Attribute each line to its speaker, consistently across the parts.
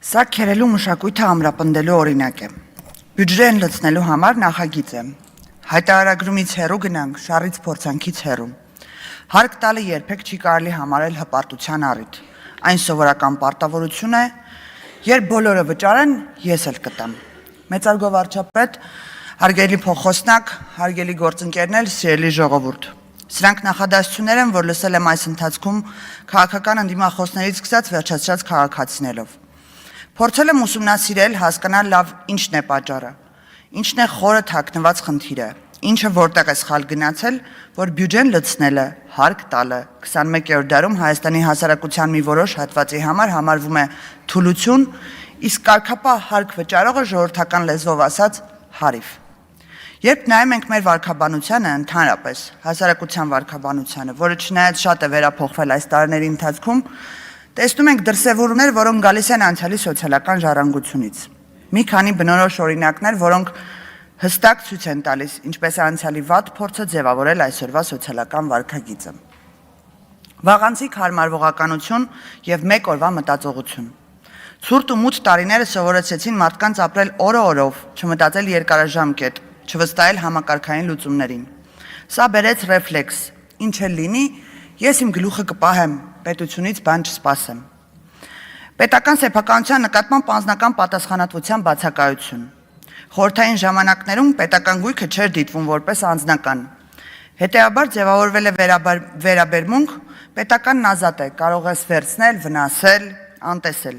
Speaker 1: Սա քերելու մշակույթը ամրապնդելու օրինակ է։ Բյուջեն լցնելու համար նախագիծ է։ Հայտարարագրումից հեռու գնանք, շարից փորձանքից հեռու։ Հարկ տալը երբեք չի կարելի համարել հպարտության առիթ։ Այն սովորական պարտավորություն է, երբ բոլորը վճարեն, ես էլ կտամ։ Մեծարգո վարչապետ, հարգելի փոխոսնակ, հարգելի գործընկերներ, սիրելի ժողովուրդ։ Սրանք նախադասություններ են, որ լսել եմ այս ընթացքում քաղաքական ընդդիմախոսներից սկսած վերջացրած քաղաքացիներով։ Փորձել եմ ուսումնասիրել, հասկանալ լավ ինչն է պատճառը, ինչն է խորը թաքնված խնդիրը, ինչը որտեղ է սխալ գնացել, որ բյուջեն լցնելը, հարկ տալը 21-րդ դարում Հայաստանի հասարակության մի որոշ հատվածի համար համարվում է թուլություն, իսկ կարգապահ հարկ վճարողը ժողովրդական լեզվով ասած հարիվ։ Երբ նայում ենք մեր վարքաբանությանը, ընդհանրապես հասարակության վարքաբանությանը, որը չնայած շատ է վերափոխվել այս տարիների ընթացքում, տեսնում ենք դրսևորումներ, որոնք գալիս են անցյալի սոցիալական ժառանգությունից։ Մի քանի բնորոշ օրինակներ, որոնք հստակ ցույց են տալիս, ինչպես է անցյալի վատ փորձը ձևավորել այսօրվա սոցիալական վարքագիծը։ Վաղանցիկ հարմարվողականություն եւ մեկ օրվա մտածողություն։ Ցուրտ ու մութ տարիները սովորեցրեցին մարդկանց ապրել օրը օրով, չմտածել երկարաժամկետ, չվստահել համակարգային լուծումներին։ Սա բերեց ռեֆլեքս, ինչ էլ լինի, ես իմ գլուխը կպահեմ, պետությունից բան չսպասեմ։ Պետական սեփականության նկատմամբ անձնական պատասխանատվության բացակայություն։ Խորհրդային ժամանակներում պետական գույքը չէր դիտվում որպես անձնական։ Հետևաբար ձևավորվել է վերաբերմունք, պետականն ազատ է, կարող ես վերցնել, վնասել, անտեսել։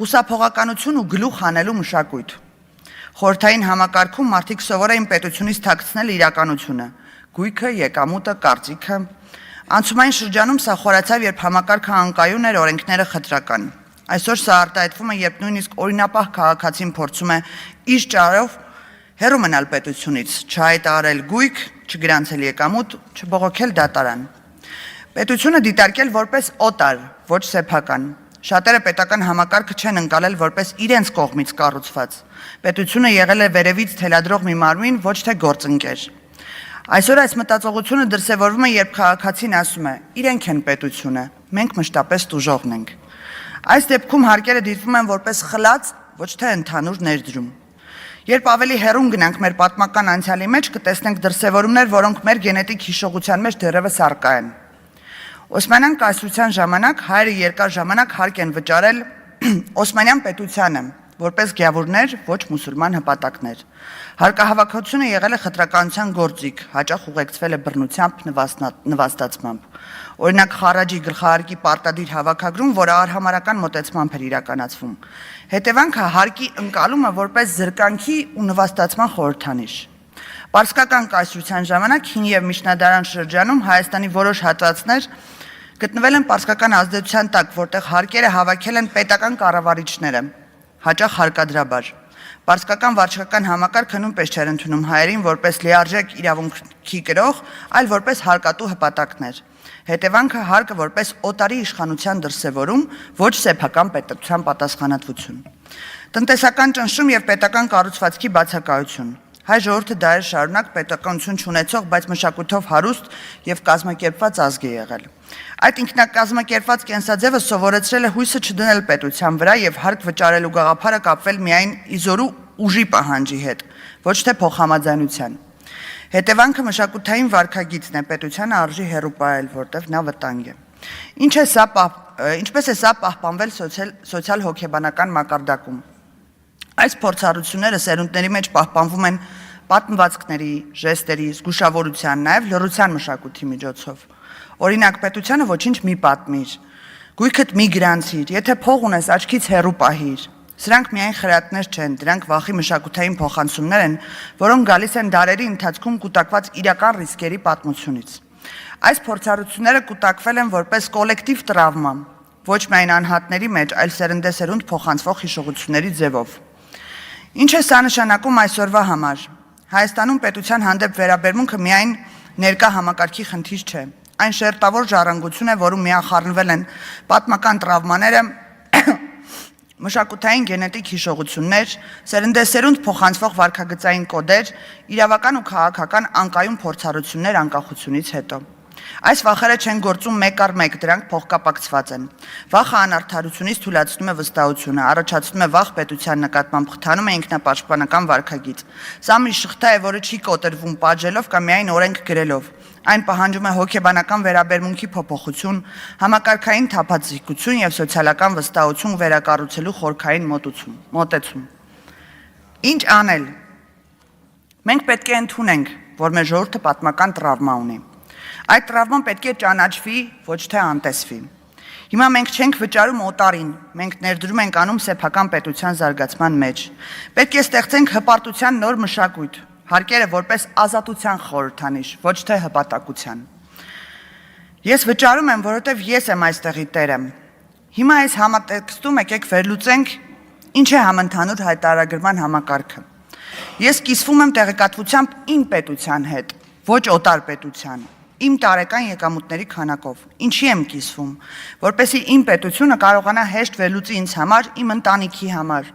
Speaker 1: Խուսափողականություն ու գլուխ հանելու մշակույթ։ Խորհրդային համակարգում մարդիկ սովոր էին պետությունից թաքցնել իրականությունը, գույքը, եկամուտը, կարծիքը։ Անցումային շրջանում սա խորացավ, երբ համակարգը անկայուն էր, օրենքները խտրական։ Այսօր սա արտահայտվում է, երբ նույնիսկ օրինապահ քաղաքացին փորձում է իր ճարով հեռու մնալ պետությունից, չհայտարարել գույք, չգրանցել եկամուտ, չբողոքել դատարան։ Պետությունը դիտարկել որպես օտար, ոչ սեփական։ Շատերը պետական համակարգը չեն ընկալել որպես իրենց կողմից կառուցված։ Պետությունը եղել է վերևից թելադրող մի մարմին, ոչ թե գործընկեր։ Այսօր այս մտածողությունը դրսևորվում է, երբ քաղաքացին ասում է. իրենք են պետությունը, մենք մշտապես տուժողն ենք։ Այս դեպքում հարկերը դիտվում են որպես խլած, ոչ թե ընդհանուր ներդրում։ Երբ ավելի հեռուն գնանք մեր պատմական անցյալի մեջ, կտեսնենք դրսևորումներ, որոնք մեր գենետիկ հիշողության մեջ դեռևս առկա են։ Օսմանյան կայսրության ժամանակ հայերը երկար ժամանակ հարկ են վճարել Օսմանյան պետությանը, որպես գյավուրներ, ոչ մուսուլման հպատակներ։ Հարկահավաքությունը եղել է խտրականության գործիք, հաճախ ուղեկցվել է բռնությամբ, նվաստացմամբ։ Օրինակ խարաջի գլխահարկի պարտադիր հավաքագրում, որը արհամարական մոտեցմամբ էր իրականացվում։ Հետևանքը հարկի ընկալումը որպես զրկանքի ու նվաստացման խորհրդանիշ։ Պարսկական կայսրության ժամանակ հին եւ միջնադարյան շրջանում Հայաստանի որոշ հատվածներ գտնվել են պարսկական ազդեցության տակ, որտեղ հարկերը հավաքել են պետական կառավարիչները, հաճախ հարկադրաբար։ Պարսկական վարչական համակարգը նույնպես չէր ընդունում հայերին որպես լիարժեք իրավունքի կրող, այլ որպես հարկատու հպատակներ։ Հետևանքը հարկը որպես օտարի իշխանության դրսևորում, ոչ սեփական պետության պատասխանատվություն։ Տնտեսական ճնշում եւ պետական կառուցվածքի բացակայություն։ Հայ ժողովուրդը դարեր շարունակ պետականություն չունեցող, բայց մշակույթով հարուստ եւ կազմակերպված ազգ է եղել։ Այդ ինքնակազմակերպված կենսաձևը սովորեցրել է հույսը չդնել պետության վրա եւ հարկ վճարելու գաղափարը կապվել միայն իզորու ուժի պահանջի հետ, ոչ թե փոխհամաձայնության։ Հետևանքը մշակութային վարքագիծն է, պետությանը արժի հեռու պահել, որտեղ նա վտանգ է։ Ինչպես է սա պահպանվել սոցիալ-հոգեբանական մակարդակում։ Այս փորձառությունները սերունդների մեջ պահպանվում են պատմվածքների, ժեստերի, զգուշավորության, նաև լռության մշակույթի միջոցով։ Օրինակ, պետությանը ոչինչ մի պատմիր, գույքդ մի գրանցիր, եթե փող ունես, աչքից հեռու պահիր։ Սրանք միայն խրատներ չեն, դրանք վախի մշակութային փոխանցումներ են, որոնք գալիս են դարերի ընթացքում կուտակված իրական ռիսկերի պատմությունից։ Այս փորձառությունները կուտակվել են որպես կոլեկտիվ տրավմա, ոչ միայն անհատների մեջ, այլ սերնդեսերունդ փոխանցվող հիշողությունների ձևով։ Ինչ է սա նշանակում այսօրվա համար։ Հայաստանում պետության հանդեպ վերաբերմունքը միայն ներկա համակարգի խնդիր չէ։ Այն շերտավոր ժառանգություն է, որում միախառնվել են պատմական տրավմաները, մշակութային գենետիկ հիշողություններ, սերնդեսերունդ փոխանցվող վարքագծային կոդեր, իրավական ու քաղաքական անկայուն փորձառություններ անկախությունից հետո։ Այս վախերը չեն գործում մեկ առ մեկ, դրանք փոխկապակցված են։ Վախը անարդարությունից թույլատնում է վստահությունը, առաջացնում է վախ պետության նկատմամբ, խթանում է ինքնապաշտպանական վարքագիծ։ Սա մի շղթա է, որը չի կոտրվում պատժելով կամ միայն օրենք գրելով։ Այն պահանջում է հոգեբանական վերաբերմունքի փոփոխություն, համակարգային թափանցիկություն եւ սոցիալական վստահություն վերակառուցելու խորքային մոտեցում։ Ինչ անել։ Մենք պետք է ընդունենք, որ մեր ժողովուրդը պատմական տրավմա ունի։ Այդ տրավման պետք է ճանաչվի, ոչ թե անտեսվի։ Հիմա մենք չենք վճարում օտարին, մենք ներդրում ենք անում սեփական պետության զարգացման մեջ։ Պետք է ստեղծենք հպարտության նոր մշակույթ, հարկերը որպես ազատության խորհրդանիշ, ոչ թե հպատակության։ Ես վճարում եմ, որովհետև ես եմ այստեղի տերը։ Հիմա այս համատեքստում եկեք վերլուծենք, ինչ է համընդհանուր հայտարարագրման համակարգը։ Ես կիսվում եմ տեղեկատվությամբ իմ պետության հետ, ոչ օտար պետության, իմ տարեկան եկամուտների քանակով։ Ինչի եմ կիսվում, որպեսզի իմ պետությունը կարողանա հեշտ վերլուծի ինձ համար, իմ ընտանիքի համար,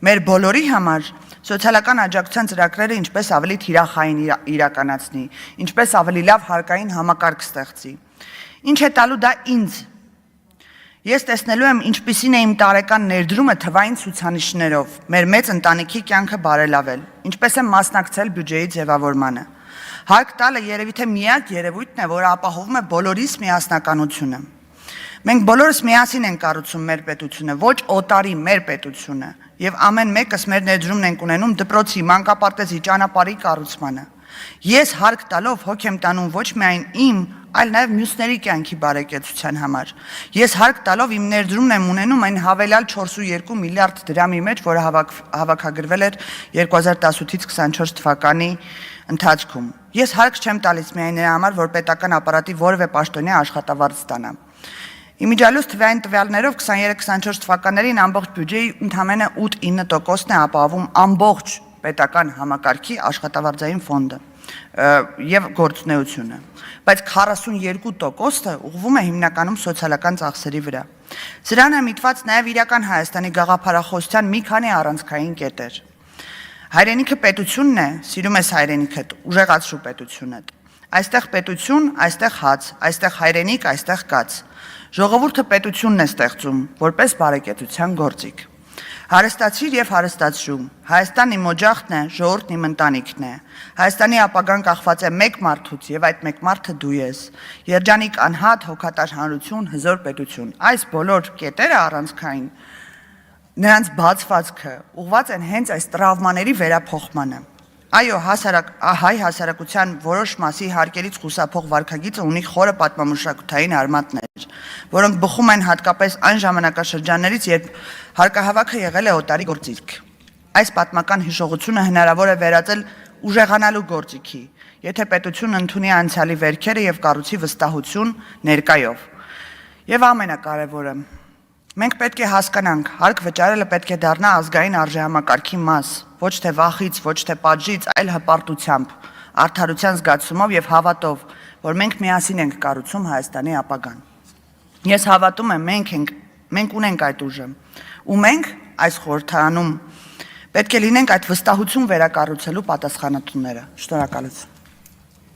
Speaker 1: մեր բոլորի համար սոցիալական աջակցության ծրագրերը ինչպես ավելի թիրախային իրականացնի, ինչպես ավելի լավ հարկային համակարգ ստեղծի։ Ինչ է տալու դա ինձ։ Ես տեսնելու եմ, ինչպիսին է իմ տարեկան ներդրումը թվային ցուցանիշներով, մեր մեծ ընտանիքի կյանքը բարելավել, ինչպես է մասնակցել բյուջեի ձևավորմանը։ Հարկ տալը երևի թե միակ երևույթն է, որը ապահովում է բոլորիս միասնականությունը։ Մենք բոլորս միասին ենք կառուցում մեր պետությունը, ոչ օտարի մեր պետությունը, եւ ամեն մեկս մեր ներդրումն ենք ունենում դպրոցի, մանկապարտեզի, ճանապարհի կառուցմանը։ Ես հարկ տալով հոգ եմ տանում ոչ միայն իմ, այլ նաև մյուսների կյանքի բարեկեցության համար։ Ես հարկ տալով իմ ներդրումն եմ ունենում այն հավելյալ 4.2 միլիարդ դրամի մեջ, որը հավաքագրվել էր 2018-ից 24 թվականի ընթացքում։ Ես հարկ չեմ տալիս միայն նրա համար, որ պետական ապարատի որևէ պաշտոնյա աշխատավարձ ստանա։ Իմիջիալուս թվային տվյալներով 23-24 թվականներին ամբողջ բյուջեի ընդամենը 8-9%-ն է ապահովում ամբողջ պետական համակարգի աշխատավարձային ֆոնդը եւ գործունեությունը, բայց 42%-ը ուղղվում է հիմնականում սոցիալական ծախսերի վրա։ Սրան է միտված նաեւ իրական Հայաստանի գաղափարախոսության մի քանի առանցքային կետեր։ Հայրենիքը պետությունն է, սիրում ես հայրենիքդ, ուժեղացրու պետությունդ։ Այստեղ պետություն, այստեղ հաց, այստեղ հայրենիք, այստեղ կաց։ Ժողովուրդը պետությունն է ստեղծում, որպես բարեկեցության գործիք։ Հարստացիր եւ հարստացրու։ Հայաստանն իմ օջախն է, ժողովուրդն իմ ընտանիքն է։ Հայաստանի ապագան կախված է մեկ մարդուց եւ այդ մեկ մարդը դու ես։ Երջանիկ անհատ, հոգատար հանրություն, հզոր պետություն։ Այս բոլոր կետերը առանցքային նրանց բացվածքը ուղղված են հենց այս տրավմաների վերափոխմանը։ Այո, հայ հասարակության որոշ մասի հարկերից խուսափող վարքագիծը ունի խորը պատմամշակութային արմատներ, որոնք բխում են հատկապես այն ժամանակաշրջաններից, երբ հարկահավաքը եղել է օտարի գործիք։ Այս պատմական հիշողությունը հնարավոր է վերածել ուժեղանալու գործիքի, եթե պետությունը ընդունի անցյալի վերքերը եւ կառուցի վստահություն ներկայով։ Եվ ամենակարևորը, մենք պետք է հասկանանք, հարկ վճարելը պետք է դառնա ազգային արժեհամակարգի մաս, ոչ թե վախից, ոչ թե պատժից, այլ հպարտությամբ, արդարության զգացումով եւ հավատով, որ մենք միասին ենք կառուցում Հայաստանի ապագան։ Ես հավատում եմ, մենք ունենք այդ ուժը, ու մենք այս խորհրդարանում պետք է լինենք այդ վստահություն վերակառուցելու պատասխանատուները։ Շնորհակալություն։